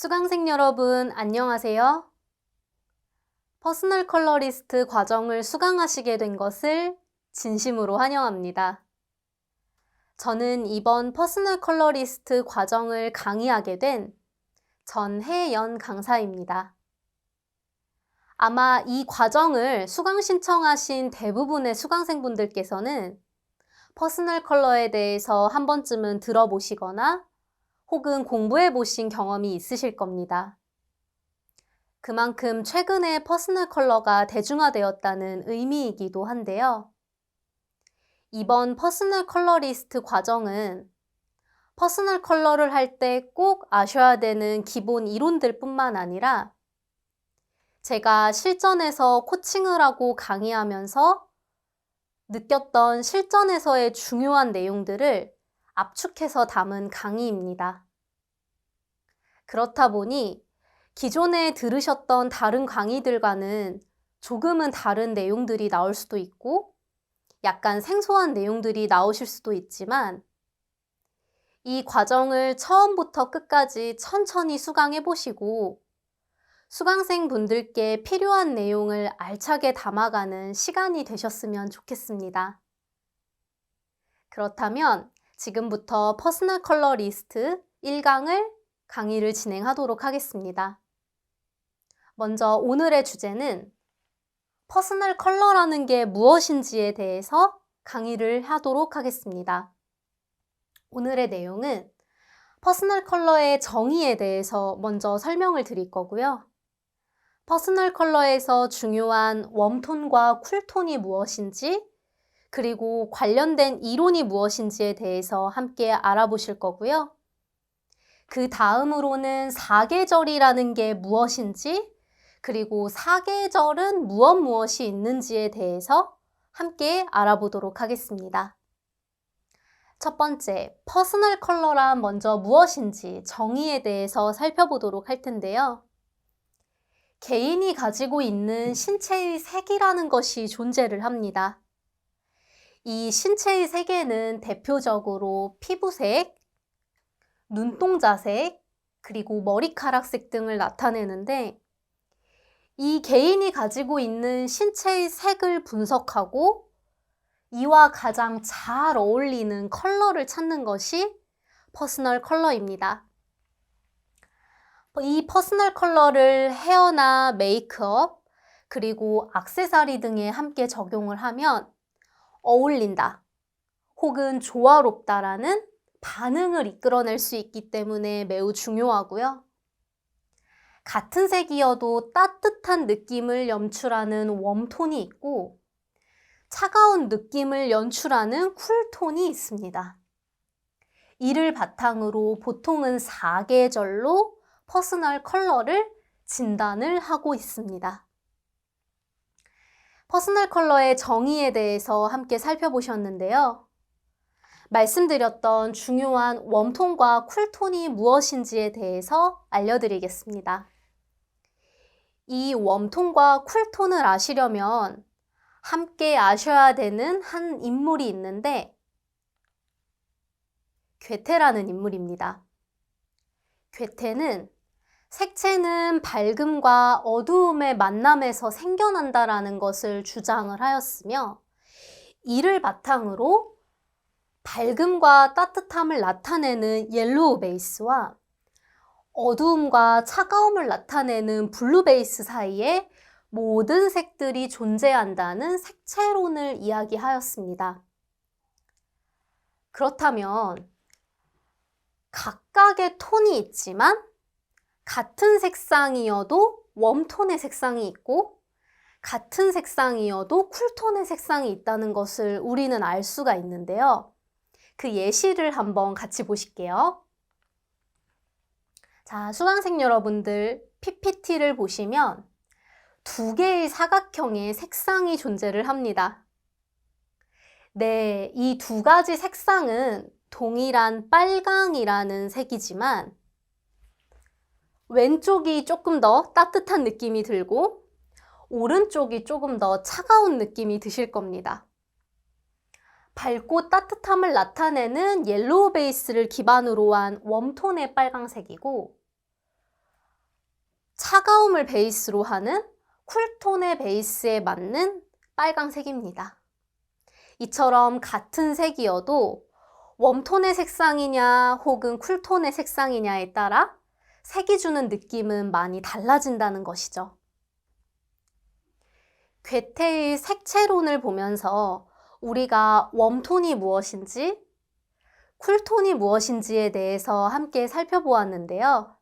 수강생 여러분, 안녕하세요. 퍼스널 컬러리스트 과정을 수강하시게 된 것을 진심으로 환영합니다. 저는 이번 퍼스널 컬러리스트 과정을 강의하게 된 전혜연 강사입니다. 아마 이 과정을 수강 신청하신 대부분의 수강생분들께서는 퍼스널 컬러에 대해서 한 번쯤은 들어보시거나 혹은 공부해 보신 경험이 있으실 겁니다. 그만큼 최근에 퍼스널 컬러가 대중화되었다는 의미이기도 한데요. 이번 퍼스널 컬러리스트 과정은 퍼스널 컬러를 할 때 꼭 아셔야 되는 기본 이론들 뿐만 아니라 제가 실전에서 코칭을 하고 강의하면서 느꼈던 실전에서의 중요한 내용들을 압축해서 담은 강의입니다. 그렇다 보니 기존에 들으셨던 다른 강의들과는 조금은 다른 내용들이 나올 수도 있고 약간 생소한 내용들이 나오실 수도 있지만 이 과정을 처음부터 끝까지 천천히 수강해 보시고 수강생분들께 필요한 내용을 알차게 담아가는 시간이 되셨으면 좋겠습니다. 그렇다면 지금부터 퍼스널 컬러 리스트 1강을 강의를 진행하도록 하겠습니다. 먼저 오늘의 주제는 퍼스널 컬러라는 게 무엇인지에 대해서 강의를 하도록 하겠습니다. 오늘의 내용은 퍼스널 컬러의 정의에 대해서 먼저 설명을 드릴 거고요. 퍼스널 컬러에서 중요한 웜톤과 쿨톤이 무엇인지, 그리고 관련된 이론이 무엇인지에 대해서 함께 알아보실 거고요. 그 다음으로는 사계절이라는 게 무엇인지, 그리고 사계절은 무엇이 있는지에 대해서 함께 알아보도록 하겠습니다. 첫 번째, 퍼스널 컬러란 먼저 무엇인지 정의에 대해서 살펴보도록 할 텐데요. 개인이 가지고 있는 신체의 색이라는 것이 존재를 합니다. 이 신체의 색에는 대표적으로 피부색, 눈동자색, 그리고 머리카락색 등을 나타내는데 이 개인이 가지고 있는 신체의 색을 분석하고 이와 가장 잘 어울리는 컬러를 찾는 것이 퍼스널 컬러입니다. 이 퍼스널 컬러를 헤어나 메이크업, 그리고 액세서리 등에 함께 적용을 하면 어울린다, 혹은 조화롭다라는 반응을 이끌어낼 수 있기 때문에 매우 중요하고요. 같은 색이어도 따뜻한 느낌을 연출하는 웜톤이 있고 차가운 느낌을 연출하는 쿨톤이 있습니다. 이를 바탕으로 보통은 4계절로 퍼스널 컬러를 진단을 하고 있습니다. 퍼스널 컬러의 정의에 대해서 함께 살펴보셨는데요. 말씀드렸던 중요한 웜톤과 쿨톤이 무엇인지에 대해서 알려드리겠습니다. 이 웜톤과 쿨톤을 아시려면 함께 아셔야 되는 한 인물이 있는데 괴테라는 인물입니다. 괴테는 색채는 밝음과 어두움의 만남에서 생겨난다라는 것을 주장을 하였으며 이를 바탕으로 밝음과 따뜻함을 나타내는 옐로우 베이스와 어두움과 차가움을 나타내는 블루 베이스 사이에 모든 색들이 존재한다는 색채론을 이야기하였습니다. 그렇다면 각각의 톤이 있지만 같은 색상이어도 웜톤의 색상이 있고 같은 색상이어도 쿨톤의 색상이 있다는 것을 우리는 알 수가 있는데요. 그 예시를 한번 같이 보실게요. 자, 수강생 여러분들 PPT를 보시면 두 개의 사각형의 색상이 존재를 합니다. 네, 이 두 가지 색상은 동일한 빨강이라는 색이지만 왼쪽이 조금 더 따뜻한 느낌이 들고 오른쪽이 조금 더 차가운 느낌이 드실 겁니다. 밝고 따뜻함을 나타내는 옐로우 베이스를 기반으로 한 웜톤의 빨강색이고 차가움을 베이스로 하는 쿨톤의 베이스에 맞는 빨강색입니다. 이처럼 같은 색이어도 웜톤의 색상이냐 혹은 쿨톤의 색상이냐에 따라 색이 주는 느낌은 많이 달라진다는 것이죠. 괴테의 색채론을 보면서 우리가 웜톤이 무엇인지, 쿨톤이 무엇인지에 대해서 함께 살펴보았는데요.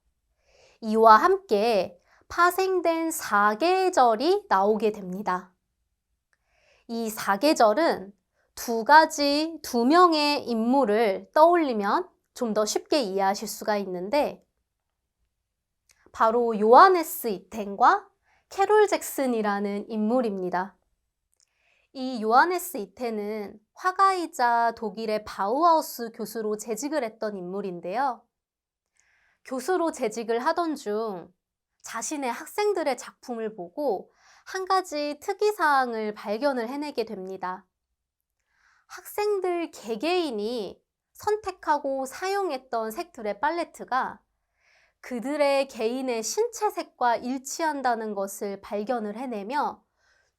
이와 함께 파생된 사계절이 나오게 됩니다. 이 사계절은 두 명의 인물을 떠올리면 좀 더 쉽게 이해하실 수가 있는데, 바로 요하네스 이텐과 캐롤 잭슨이라는 인물입니다. 이 요하네스 이텐은 화가이자 독일의 바우하우스 교수로 재직을 했던 인물인데요. 교수로 재직을 하던 중 자신의 학생들의 작품을 보고 한 가지 특이사항을 발견을 해내게 됩니다. 학생들 개개인이 선택하고 사용했던 색들의 팔레트가 그들의 개인의 신체색과 일치한다는 것을 발견을 해내며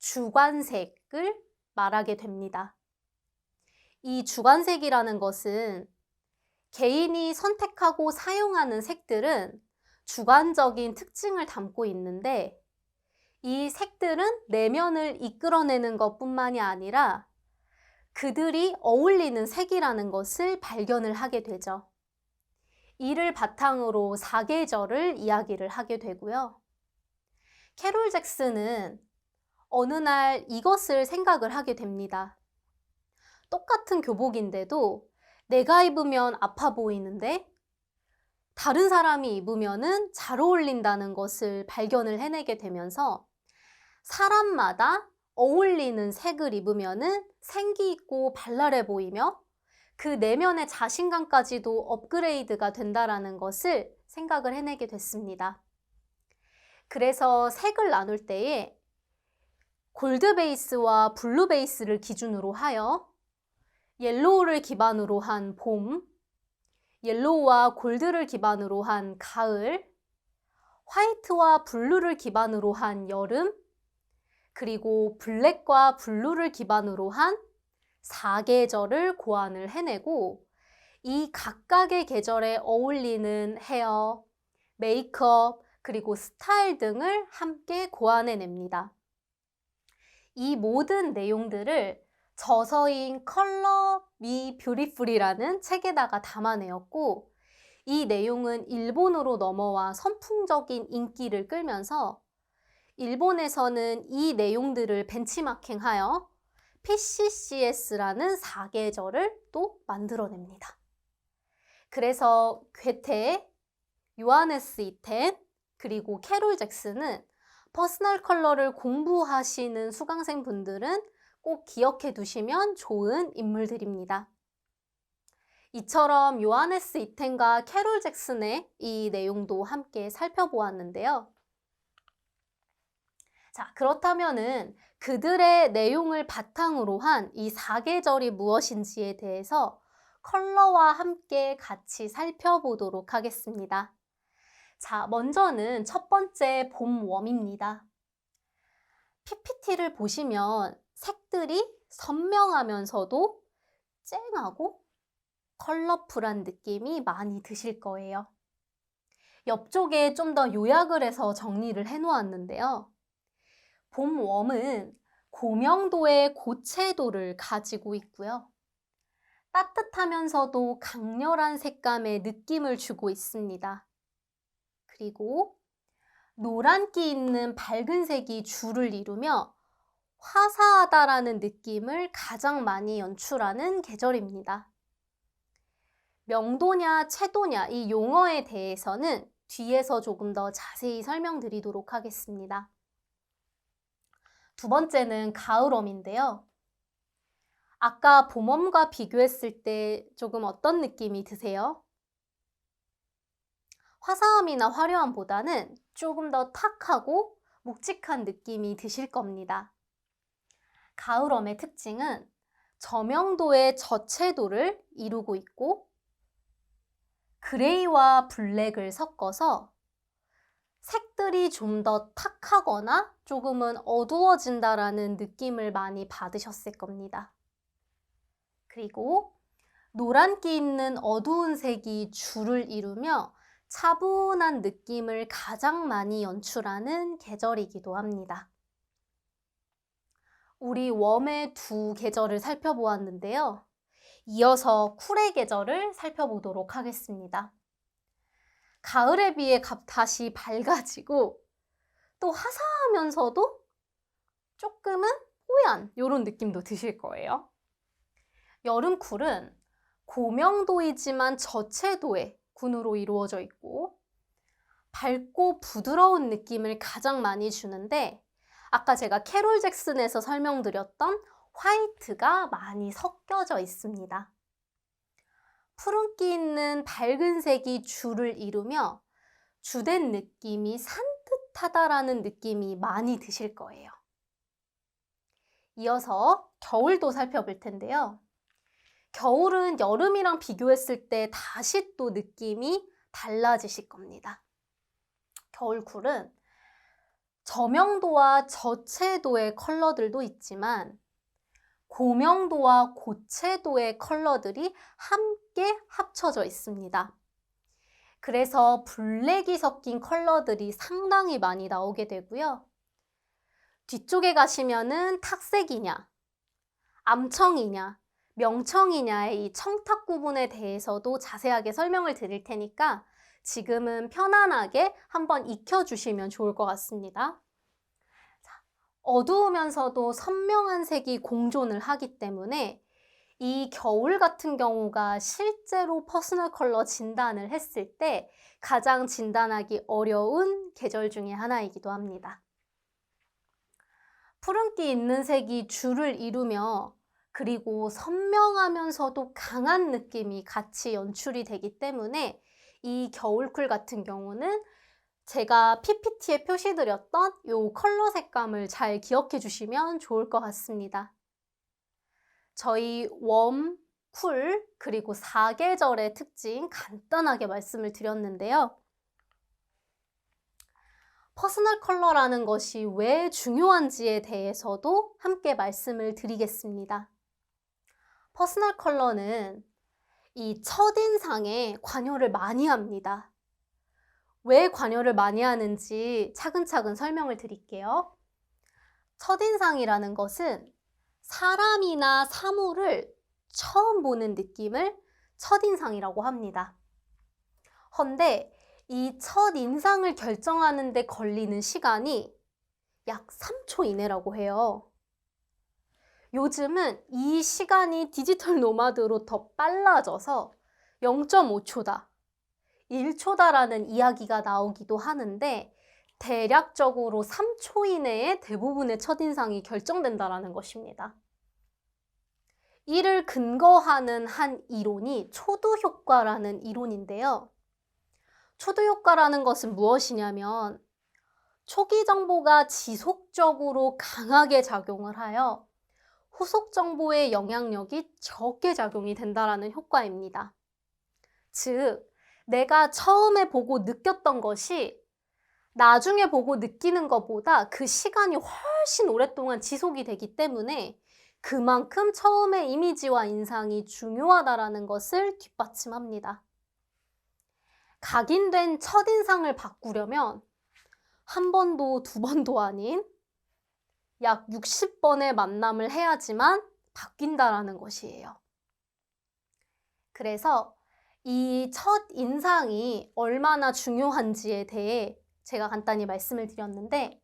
주관색을 말하게 됩니다. 이 주관색이라는 것은 개인이 선택하고 사용하는 색들은 주관적인 특징을 담고 있는데, 이 색들은 내면을 이끌어내는 것뿐만이 아니라 그들이 어울리는 색이라는 것을 발견을 하게 되죠. 이를 바탕으로 사계절을 이야기를 하게 되고요. 캐롤 잭슨은 어느 날 이것을 생각을 하게 됩니다. 똑같은 교복인데도 내가 입으면 아파 보이는데 다른 사람이 입으면은 잘 어울린다는 것을 발견을 해내게 되면서 사람마다 어울리는 색을 입으면은 생기 있고 발랄해 보이며 그 내면의 자신감까지도 업그레이드가 된다라는 것을 생각을 해내게 됐습니다. 그래서 색을 나눌 때에 골드 베이스와 블루 베이스를 기준으로 하여 옐로우를 기반으로 한 봄, 옐로우와 골드를 기반으로 한 가을, 화이트와 블루를 기반으로 한 여름, 그리고 블랙과 블루를 기반으로 한 사계절을 고안을 해내고, 이 각각의 계절에 어울리는 헤어, 메이크업, 그리고 스타일 등을 함께 고안해냅니다. 이 모든 내용들을 저서인 컬러 미 뷰티풀이라는 책에다가 담아내었고, 이 내용은 일본으로 넘어와 선풍적인 인기를 끌면서 일본에서는 이 내용들을 벤치마킹하여 PCCS라는 사계절을 또 만들어냅니다. 그래서 괴테, 요하네스 이텐, 그리고 캐롤 잭슨은 퍼스널 컬러를 공부하시는 수강생 분들은 꼭 기억해 두시면 좋은 인물들입니다. 이처럼 요하네스 이텐과 캐롤 잭슨의 이 내용도 함께 살펴보았는데요. 자, 그렇다면은 그들의 내용을 바탕으로 한 이 사계절이 무엇인지에 대해서 컬러와 함께 같이 살펴보도록 하겠습니다. 자, 먼저는 첫 번째 봄웜입니다. PPT를 보시면 색들이 선명하면서도 쨍하고 컬러풀한 느낌이 많이 드실 거예요. 옆쪽에 좀 더 요약을 해서 정리를 해 놓았는데요. 봄웜은 고명도의 고채도를 가지고 있고요. 따뜻하면서도 강렬한 색감의 느낌을 주고 있습니다. 그리고 노란기 있는 밝은 색이 주를 이루며 화사하다라는 느낌을 가장 많이 연출하는 계절입니다. 명도냐 채도냐 이 용어에 대해서는 뒤에서 조금 더 자세히 설명드리도록 하겠습니다. 두 번째는 가을웜인데요. 아까 봄웜과 비교했을 때 조금 어떤 느낌이 드세요? 화사함이나 화려함보다는 조금 더 탁하고 묵직한 느낌이 드실 겁니다. 가을웜의 특징은 저명도의 저채도를 이루고 있고 그레이와 블랙을 섞어서 색들이 좀 더 탁하거나 조금은 어두워진다라는 느낌을 많이 받으셨을 겁니다. 그리고 노란기 있는 어두운 색이 줄을 이루며 차분한 느낌을 가장 많이 연출하는 계절이기도 합니다. 우리 웜의 두 계절을 살펴보았는데요. 이어서 쿨의 계절을 살펴보도록 하겠습니다. 가을에 비해 다시 밝아지고 또 화사하면서도 조금은 뽀얀 이런 느낌도 드실 거예요. 여름 쿨은 고명도이지만 저채도의 군으로 이루어져 있고 밝고 부드러운 느낌을 가장 많이 주는데 아까 제가 캐롤 잭슨에서 설명드렸던 화이트가 많이 섞여져 있습니다. 푸른기 있는 밝은 색이 줄을 이루며 주된 느낌이 산뜻하다라는 느낌이 많이 드실 거예요. 이어서 겨울도 살펴볼 텐데요. 겨울은 여름이랑 비교했을 때 다시 또 느낌이 달라지실 겁니다. 겨울 쿨은 저명도와 저채도의 컬러들도 있지만 고명도와 고채도의 컬러들이 함께 합쳐져 있습니다. 그래서 블랙이 섞인 컬러들이 상당히 많이 나오게 되고요. 뒤쪽에 가시면은 탁색이냐, 암청이냐, 명청이냐의 이 청탁 구분에 대해서도 자세하게 설명을 드릴 테니까 지금은 편안하게 한번 익혀주시면 좋을 것 같습니다. 어두우면서도 선명한 색이 공존을 하기 때문에 이 겨울 같은 경우가 실제로 퍼스널 컬러 진단을 했을 때 가장 진단하기 어려운 계절 중에 하나이기도 합니다. 푸른기 있는 색이 줄을 이루며 그리고 선명하면서도 강한 느낌이 같이 연출이 되기 때문에 이 겨울쿨 같은 경우는 제가 PPT에 표시드렸던 이 컬러 색감을 잘 기억해 주시면 좋을 것 같습니다. 저희 웜, 쿨, 그리고 4계절의 특징 간단하게 말씀을 드렸는데요. 퍼스널 컬러라는 것이 왜 중요한지에 대해서도 함께 말씀을 드리겠습니다. 퍼스널 컬러는 이 첫인상에 관여를 많이 합니다. 왜 관여를 많이 하는지 차근차근 설명을 드릴게요. 첫인상이라는 것은 사람이나 사물을 처음 보는 느낌을 첫인상이라고 합니다. 헌데 이 첫인상을 결정하는 데 걸리는 시간이 약 3초 이내라고 해요. 요즘은 이 시간이 디지털 노마드로 더 빨라져서 0.5초다, 1초다라는 이야기가 나오기도 하는데 대략적으로 3초 이내에 대부분의 첫인상이 결정된다는 것입니다. 이를 근거하는 한 이론이 초두 효과라는 이론인데요. 초두 효과라는 것은 무엇이냐면 초기 정보가 지속적으로 강하게 작용을 하여 후속 정보의 영향력이 적게 작용이 된다는 효과입니다. 즉, 내가 처음에 보고 느꼈던 것이 나중에 보고 느끼는 것보다 그 시간이 훨씬 오랫동안 지속이 되기 때문에 그만큼 처음의 이미지와 인상이 중요하다는 것을 뒷받침합니다. 각인된 첫인상을 바꾸려면 한 번도 두 번도 아닌 약 60번의 만남을 해야지만 바뀐다는 것이에요. 그래서 이 첫인상이 얼마나 중요한지에 대해 제가 간단히 말씀을 드렸는데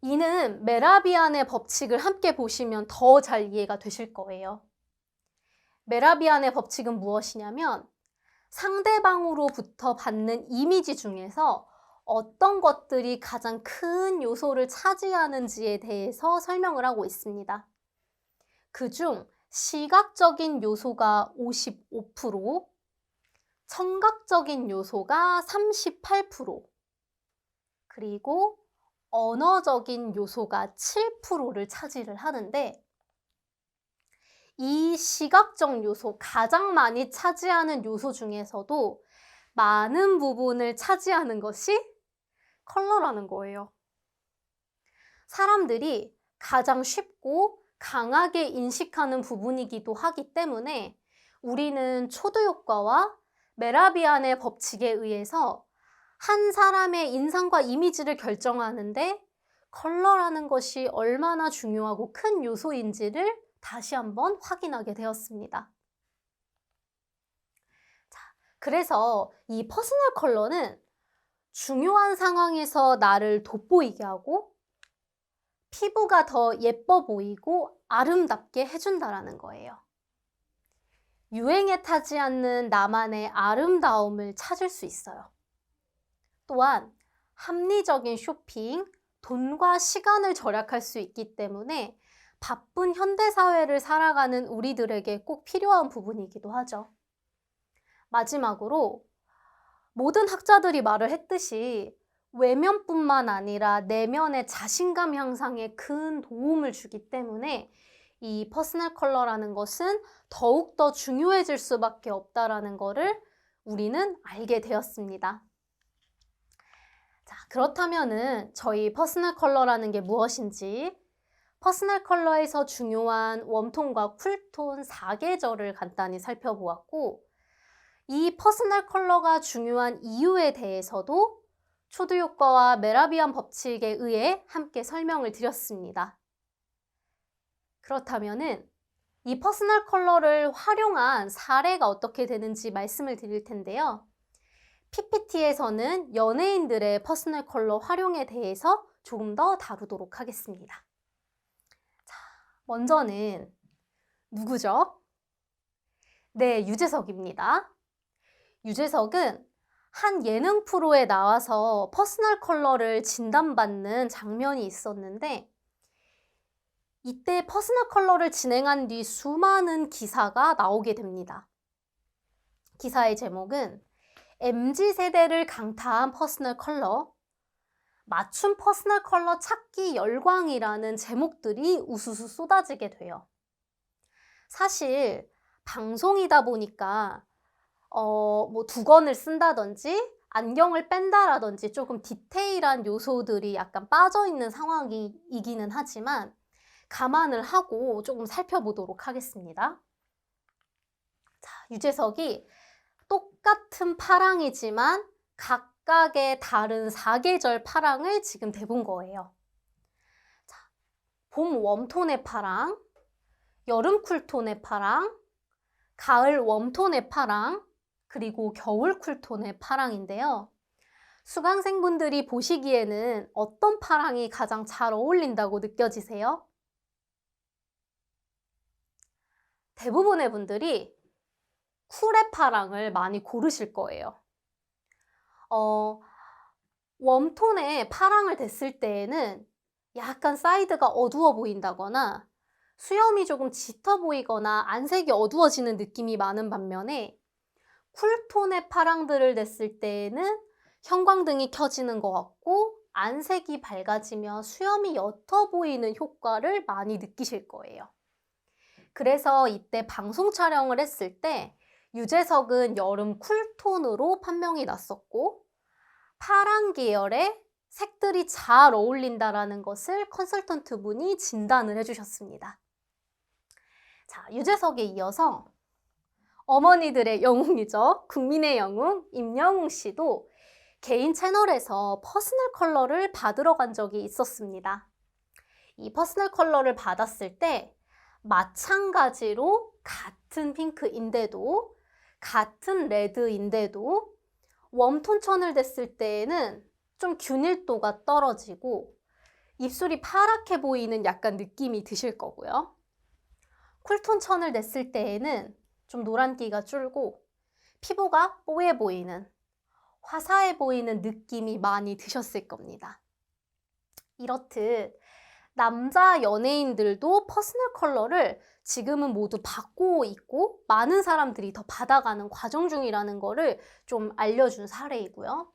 이는 메라비안의 법칙을 함께 보시면 더 잘 이해가 되실 거예요. 메라비안의 법칙은 무엇이냐면 상대방으로부터 받는 이미지 중에서 어떤 것들이 가장 큰 요소를 차지하는지에 대해서 설명을 하고 있습니다. 그중 시각적인 요소가 55%, 청각적인 요소가 38%, 그리고 언어적인 요소가 7%를 차지를 하는데 이 시각적 요소, 가장 많이 차지하는 요소 중에서도 많은 부분을 차지하는 것이 컬러라는 거예요. 사람들이 가장 쉽고 강하게 인식하는 부분이기도 하기 때문에 우리는 초두 효과와 메라비안의 법칙에 의해서 한 사람의 인상과 이미지를 결정하는데 컬러라는 것이 얼마나 중요하고 큰 요소인지를 다시 한번 확인하게 되었습니다. 자, 그래서 이 퍼스널 컬러는 중요한 상황에서 나를 돋보이게 하고 피부가 더 예뻐 보이고 아름답게 해준다라는 거예요. 유행에 타지 않는 나만의 아름다움을 찾을 수 있어요. 또한 합리적인 쇼핑, 돈과 시간을 절약할 수 있기 때문에 바쁜 현대사회를 살아가는 우리들에게 꼭 필요한 부분이기도 하죠. 마지막으로 모든 학자들이 말을 했듯이 외면뿐만 아니라 내면의 자신감 향상에 큰 도움을 주기 때문에 이 퍼스널 컬러라는 것은 더욱더 중요해질 수밖에 없다라는 것을 우리는 알게 되었습니다. 자, 그렇다면은 저희 퍼스널 컬러라는 게 무엇인지 퍼스널 컬러에서 중요한 웜톤과 쿨톤 4계절을 간단히 살펴보았고 이 퍼스널 컬러가 중요한 이유에 대해서도 초두 효과와 메라비안 법칙에 의해 함께 설명을 드렸습니다. 그렇다면은 이 퍼스널 컬러를 활용한 사례가 어떻게 되는지 말씀을 드릴 텐데요. PPT에서는 연예인들의 퍼스널 컬러 활용에 대해서 조금 더 다루도록 하겠습니다. 자, 먼저는 누구죠? 네, 유재석입니다. 유재석은 한 예능 프로에 나와서 퍼스널 컬러를 진단받는 장면이 있었는데 이때 퍼스널 컬러를 진행한 뒤 수많은 기사가 나오게 됩니다. 기사의 제목은 MZ세대를 강타한 퍼스널 컬러, 맞춤 퍼스널 컬러 찾기 열광이라는 제목들이 우수수 쏟아지게 돼요. 사실 방송이다 보니까 뭐 두건을 쓴다든지 안경을 뺀다라든지 조금 디테일한 요소들이 약간 빠져있는 상황이기는 하지만 감안을 하고 조금 살펴보도록 하겠습니다. 자, 유재석이 똑같은 파랑이지만 각각의 다른 4계절 파랑을 지금 대본 거예요. 자, 봄 웜톤의 파랑, 여름 쿨톤의 파랑, 가을 웜톤의 파랑, 그리고 겨울 쿨톤의 파랑인데요. 수강생분들이 보시기에는 어떤 파랑이 가장 잘 어울린다고 느껴지세요? 대부분의 분들이 쿨의 파랑을 많이 고르실 거예요. 웜톤의 파랑을 댔을 때에는 약간 사이드가 어두워 보인다거나 수염이 조금 짙어 보이거나 안색이 어두워지는 느낌이 많은 반면에 쿨톤의 파랑들을 냈을 때에는 형광등이 켜지는 것 같고 안색이 밝아지며 수염이 옅어 보이는 효과를 많이 느끼실 거예요. 그래서 이때 방송 촬영을 했을 때 유재석은 여름 쿨톤으로 판명이 났었고 파랑 계열의 색들이 잘 어울린다라는 것을 컨설턴트 분이 진단을 해주셨습니다. 자, 유재석에 이어서 어머니들의 영웅이죠. 국민의 영웅 임영웅 씨도 개인 채널에서 퍼스널 컬러를 받으러 간 적이 있었습니다. 이 퍼스널 컬러를 받았을 때 마찬가지로 같은 핑크인데도 같은 레드인데도 웜톤 천을 댔을 때에는 좀 균일도가 떨어지고 입술이 파랗게 보이는 약간 느낌이 드실 거고요. 쿨톤 천을 냈을 때에는 좀 노란기가 줄고 피부가 뽀해 보이는, 화사해 보이는 느낌이 많이 드셨을 겁니다. 이렇듯 남자 연예인들도 퍼스널 컬러를 지금은 모두 받고 있고 많은 사람들이 더 받아가는 과정 중이라는 거를 좀 알려준 사례이고요.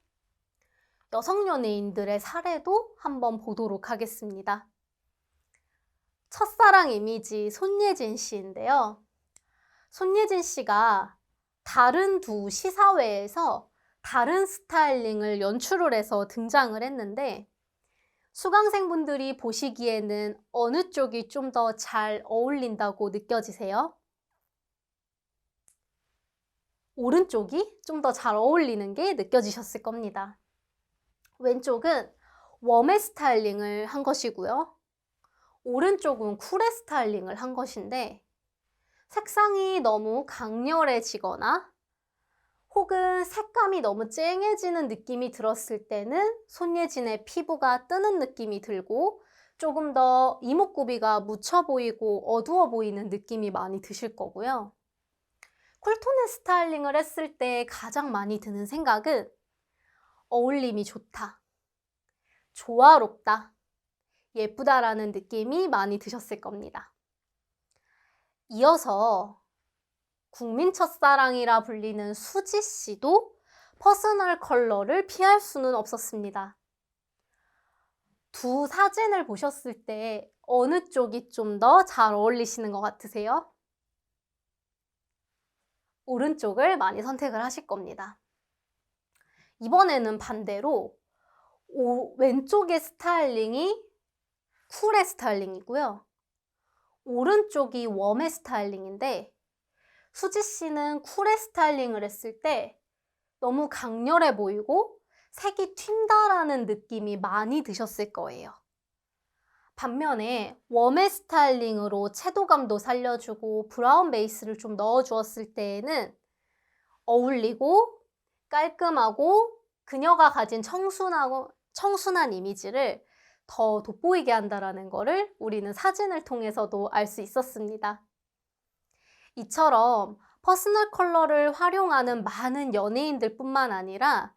여성 연예인들의 사례도 한번 보도록 하겠습니다. 첫사랑 이미지 손예진 씨인데요. 손예진 씨가 다른 두 시사회에서 다른 스타일링을 연출을 해서 등장을 했는데 수강생분들이 보시기에는 어느 쪽이 좀 더 잘 어울린다고 느껴지세요? 오른쪽이 좀 더 잘 어울리는 게 느껴지셨을 겁니다. 왼쪽은 웜의 스타일링을 한 것이고요. 오른쪽은 쿨의 스타일링을 한 것인데 색상이 너무 강렬해지거나 혹은 색감이 너무 쨍해지는 느낌이 들었을 때는 손예진의 피부가 뜨는 느낌이 들고 조금 더 이목구비가 묻혀 보이고 어두워 보이는 느낌이 많이 드실 거고요. 쿨톤의 스타일링을 했을 때 가장 많이 드는 생각은 어울림이 좋다, 조화롭다, 예쁘다라는 느낌이 많이 드셨을 겁니다. 이어서 국민 첫사랑이라 불리는 수지 씨도 퍼스널 컬러를 피할 수는 없었습니다. 두 사진을 보셨을 때 어느 쪽이 좀 더 잘 어울리시는 것 같으세요? 오른쪽을 많이 선택을 하실 겁니다. 이번에는 반대로 왼쪽의 스타일링이 쿨의 스타일링이고요. 오른쪽이 웜의 스타일링인데 수지 씨는 쿨의 스타일링을 했을 때 너무 강렬해 보이고 색이 튄다라는 느낌이 많이 드셨을 거예요. 반면에 웜의 스타일링으로 채도감도 살려주고 브라운 베이스를 좀 넣어주었을 때에는 어울리고 깔끔하고 그녀가 가진 청순한 이미지를 더 돋보이게 한다는 거를 우리는 사진을 통해서도 알 수 있었습니다. 이처럼 퍼스널 컬러를 활용하는 많은 연예인들 뿐만 아니라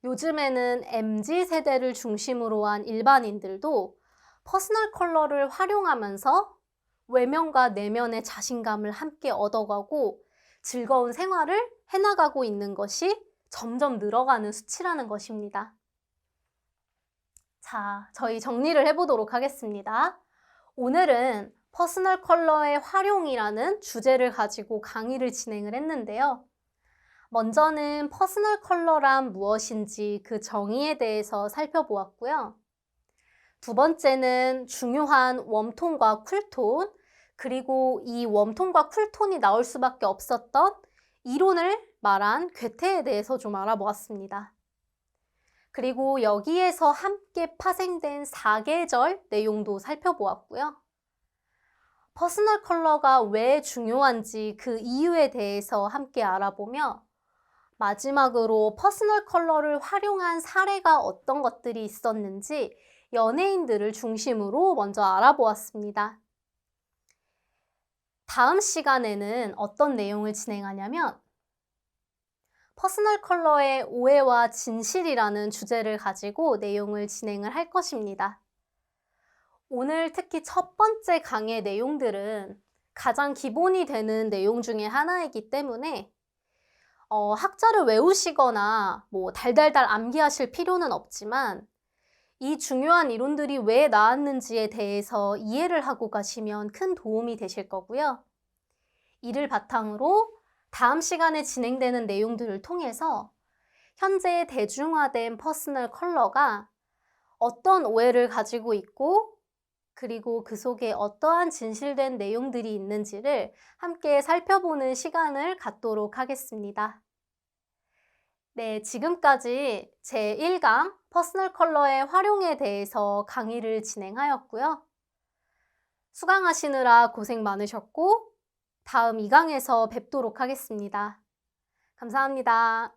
요즘에는 MZ세대를 중심으로 한 일반인들도 퍼스널 컬러를 활용하면서 외면과 내면의 자신감을 함께 얻어가고 즐거운 생활을 해나가고 있는 것이 점점 늘어가는 수치라는 것입니다. 자, 저희 정리를 해보도록 하겠습니다. 오늘은 퍼스널 컬러의 활용이라는 주제를 가지고 강의를 진행을 했는데요. 먼저는 퍼스널 컬러란 무엇인지 그 정의에 대해서 살펴보았고요. 두 번째는 중요한 웜톤과 쿨톤, 그리고 이 웜톤과 쿨톤이 나올 수밖에 없었던 이론을 말한 괴테에 대해서 좀 알아보았습니다. 그리고 여기에서 함께 파생된 사계절 내용도 살펴보았고요. 퍼스널 컬러가 왜 중요한지 그 이유에 대해서 함께 알아보며 마지막으로 퍼스널 컬러를 활용한 사례가 어떤 것들이 있었는지 연예인들을 중심으로 먼저 알아보았습니다. 다음 시간에는 어떤 내용을 진행하냐면 퍼스널 컬러의 오해와 진실이라는 주제를 가지고 내용을 진행을 할 것입니다. 오늘 특히 첫 번째 강의 내용들은 가장 기본이 되는 내용 중에 하나이기 때문에 학자를 외우시거나 달달달 암기하실 필요는 없지만 이 중요한 이론들이 왜 나왔는지에 대해서 이해를 하고 가시면 큰 도움이 되실 거고요. 이를 바탕으로 다음 시간에 진행되는 내용들을 통해서 현재 대중화된 퍼스널 컬러가 어떤 오해를 가지고 있고 그리고 그 속에 어떠한 진실된 내용들이 있는지를 함께 살펴보는 시간을 갖도록 하겠습니다. 네, 지금까지 제1강 퍼스널 컬러의 활용에 대해서 강의를 진행하였고요. 수강하시느라 고생 많으셨고 다음 2강에서 뵙도록 하겠습니다. 감사합니다.